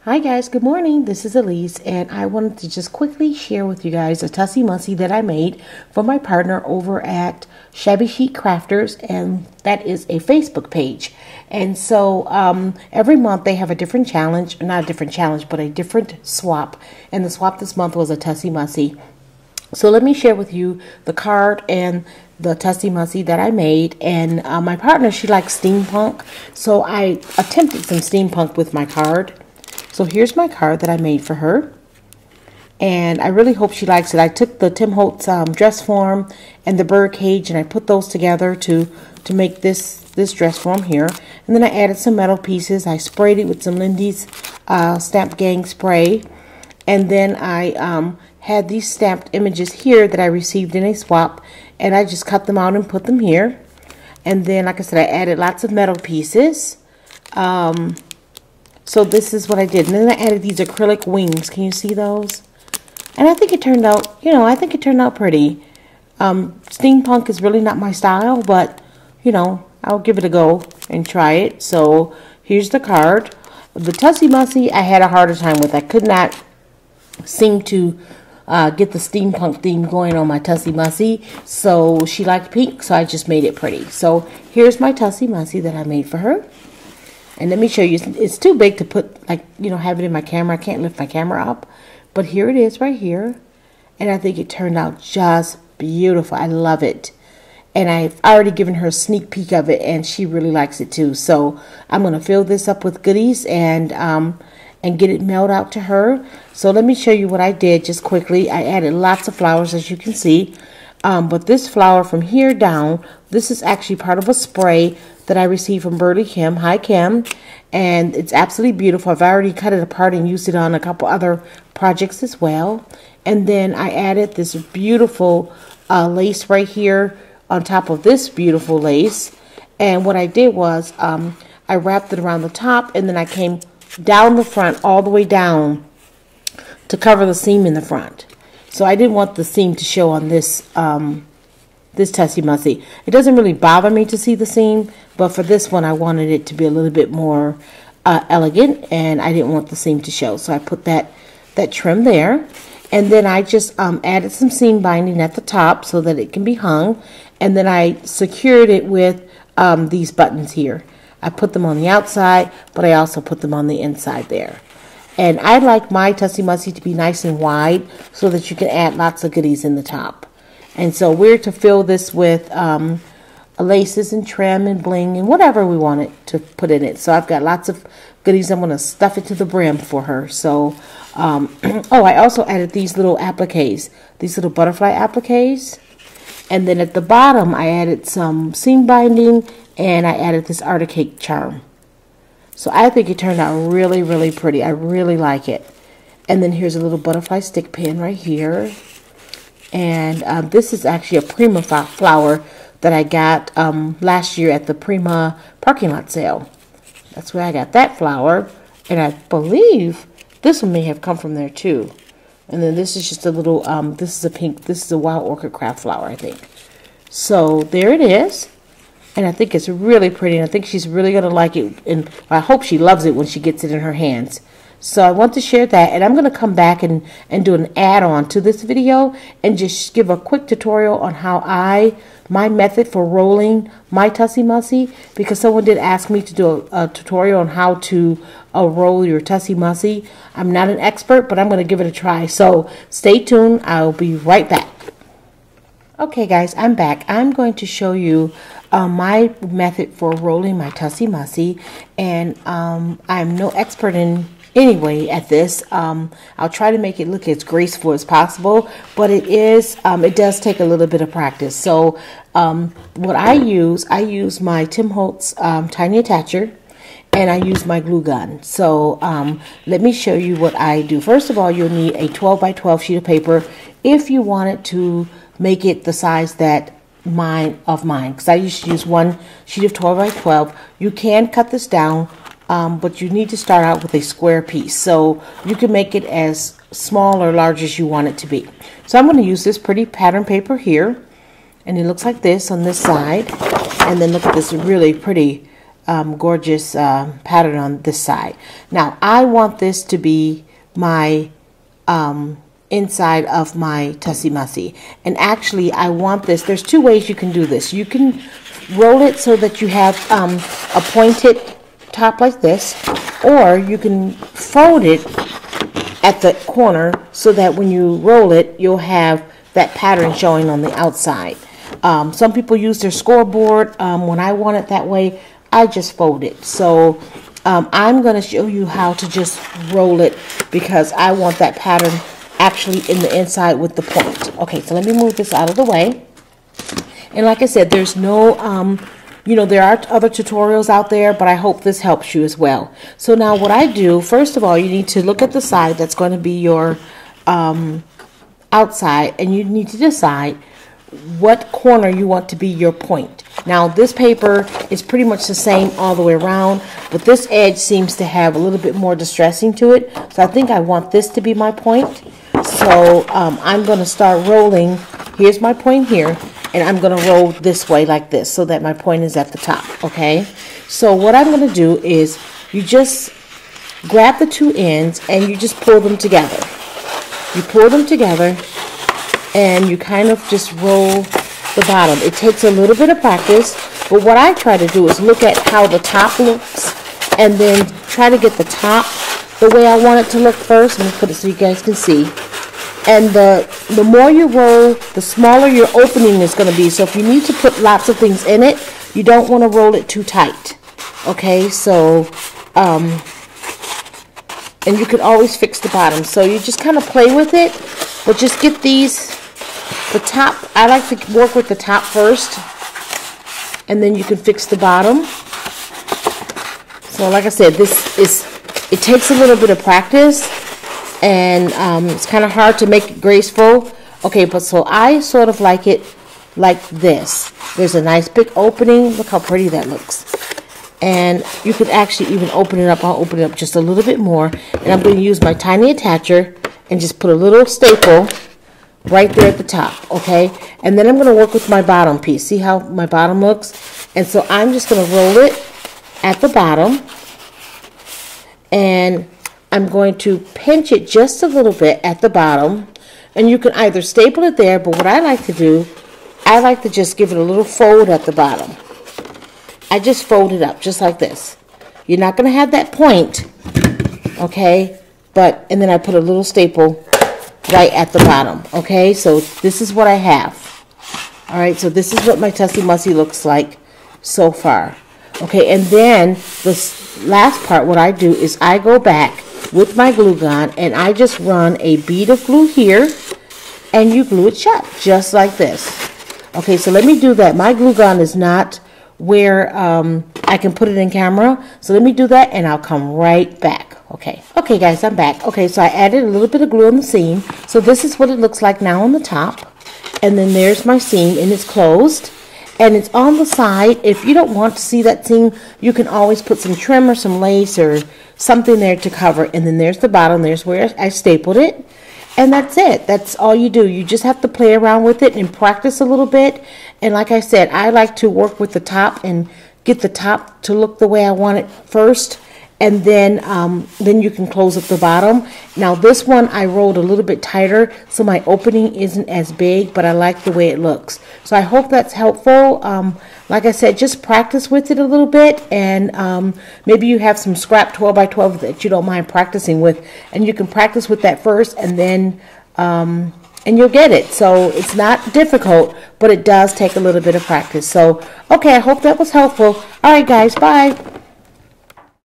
Hi guys, good morning. This is Elise and I wanted to just quickly share with you guys a Tussie Mussie that I made for my partner over at Shabby Chic Crafters, and that is a Facebook page. And so every month they have a different challenge, not a different challenge, but a different swap. And the swap this month was a Tussie Mussie. So let me share with you the card and the Tussie Mussie that I made. And my partner, she likes steampunk, so I attempted some steampunk with my card. So here's my card that I made for her, and I really hope she likes it. I took the Tim Holtz dress form and the bird cage, and I put those together to make this dress form here. And then I added some metal pieces. I sprayed it with some Lindy's Stamp Gang spray, and then I had these stamped images here that I received in a swap, and I just cut them out and put them here. And then, like I said, I added lots of metal pieces. So this is what I did. And then I added these acrylic wings. Can you see those? And I think it turned out, I think it turned out pretty. Steampunk is really not my style, but, I'll give it a go and try it. So here's the card. The Tussie Mussie I had a harder time with. I could not seem to get the steampunk theme going on my Tussie Mussie. So she liked pink, so I just made it pretty. So here's my Tussie Mussie that I made for her. And let me show you, it's too big to put, have it in my camera. I can't lift my camera up. But here it is right here. And I think it turned out just beautiful. I love it. And I've already given her a sneak peek of it, and she really likes it too. So I'm going to fill this up with goodies and get it mailed out to her. So let me show you what I did just quickly. I added lots of flowers, as you can see. But this flower from here down, this is actually part of a spray that I received from Burley Kim. Hi, Kim. And it's absolutely beautiful. I've already cut it apart and used it on a couple other projects as well. And then I added this beautiful lace right here on top of this beautiful lace. And what I did was I wrapped it around the top, and then I came down the front all the way down to cover the seam in the front. So I didn't want the seam to show on this this Tussie Mussie. It doesn't really bother me to see the seam, but for this one I wanted it to be a little bit more elegant, and I didn't want the seam to show. So I put that trim there, and then I just added some seam binding at the top so that it can be hung, and then I secured it with these buttons here. I put them on the outside, but I also put them on the inside there. And I like my Tussie Mussie to be nice and wide so that you can add lots of goodies in the top. And so we're to fill this with laces and trim and bling and whatever we want it to put in it. So I've got lots of goodies. I'm going to stuff it to the brim for her. So, oh, I also added these little appliques, these little butterfly appliques. And then at the bottom, I added some seam binding, and I added this Art Cake charm. So I think it turned out really, really pretty. I really like it. And then here's a little butterfly stick pin right here. And this is actually a Prima flower that I got last year at the Prima parking lot sale. That's where I got that flower. And I believe this one may have come from there too. And then this is just a little, this is a pink, this is a wild orchid craft flower, I think. So there it is. And I think it's really pretty, and I think she's really going to like it, and I hope she loves it when she gets it in her hands. So I want to share that, and I'm going to come back and do an add-on to this video and just give a quick tutorial on how my method for rolling my Tussie Mussie, because someone did ask me to do a tutorial on how to roll your Tussie Mussie. I'm not an expert, but I'm going to give it a try. So stay tuned. I'll be right back. Okay guys, I'm back. I'm going to show you my method for rolling my Tussie Mussie, and I'm no expert in any way at this. I'll try to make it look as graceful as possible, but it does take a little bit of practice. So what I use my Tim Holtz tiny attacher, and I use my glue gun. So let me show you what I do. First of all, you'll need a 12 by 12 sheet of paper if you want it to make it the size that mine, because I used to use one sheet of 12 by 12. You can cut this down, but you need to start out with a square piece. So you can make it as small or large as you want it to be. So I'm going to use this pretty pattern paper here, and it looks like this on this side. And then look at this really pretty gorgeous pattern on this side. Now I want this to be my inside of my Tussie Mussie, and actually I want this, there's two ways you can do this. You can roll it so that you have a pointed top like this, or you can fold it at the corner so that when you roll it you'll have that pattern showing on the outside. Some people use their scoreboard. When I want it that way, I just fold it. So I'm going to show you how to just roll it because I want that pattern actually in the inside with the point. Okay, so let me move this out of the way. And like I said, there's no, you know, there are other tutorials out there, but I hope this helps you as well. So now what I do, first of all, you need to look at the side that's going to be your outside, and you need to decide what corner you want to be your point. Now this paper is pretty much the same all the way around, but this edge seems to have a little bit more distressing to it, so I think I want this to be my point. So I'm going to start rolling. Here's my point here, and I'm going to roll this way like this so that my point is at the top. Okay, so what I'm going to do is you just grab the two ends and you just pull them together. You pull them together and you kind of just roll the bottom. It takes a little bit of practice, but what I try to do is look at how the top looks and then try to get the top the way I want it to look first. Let me put it so you guys can see. And the more you roll, the smaller your opening is going to be. So if you need to put lots of things in it, you don't want to roll it too tight. Okay, so and you can always fix the bottom. So you just kind of play with it, but just get these, the top, I like to work with the top first, and then you can fix the bottom. So like I said, it takes a little bit of practice, and it's kind of hard to make it graceful. Okay, but so I sort of like it like this. There's a nice big opening. Look how pretty that looks. And you could actually even open it up. I'll open it up just a little bit more, and I'm going to use my tiny attacher and just put a little staple right there at the top. Okay, and then I'm going to work with my bottom piece. See how my bottom looks? And so I'm just going to roll it at the bottom, and I'm going to pinch it just a little bit at the bottom, and you can either staple it there, but what I like to do, I like to just give it a little fold at the bottom. I just fold it up just like this. You're not going to have that point, okay, and then I put a little staple right at the bottom. Okay, so this is what I have. All right, so this is what my Tussie Mussie looks like so far. Okay, and then this last part, what I do is I go back with my glue gun and I just run a bead of glue here, and you glue it shut just like this. Okay, so let me do that. My glue gun is not where I can put it in camera, so let me do that and I'll come right back. Okay guys, I'm back. Okay, so I added a little bit of glue on the seam, so this is what it looks like now on the top, and then there's my seam, and it's closed and it's on the side. If you don't want to see that seam, you can always put some trim or some lace or something there to cover. And then there's the bottom. There's where I stapled it, and that's it. That's all you do. You just have to play around with it and practice a little bit. And like I said, I like to work with the top and get the top to look the way I want it first, and then you can close up the bottom. Now this one I rolled a little bit tighter, so my opening isn't as big, but I like the way it looks. So I hope that's helpful. Like I said, just practice with it a little bit, and maybe you have some scrap 12 by 12 that you don't mind practicing with, and you can practice with that first, and then and you'll get it. So it's not difficult, but it does take a little bit of practice. So okay, I hope that was helpful. All right guys, bye.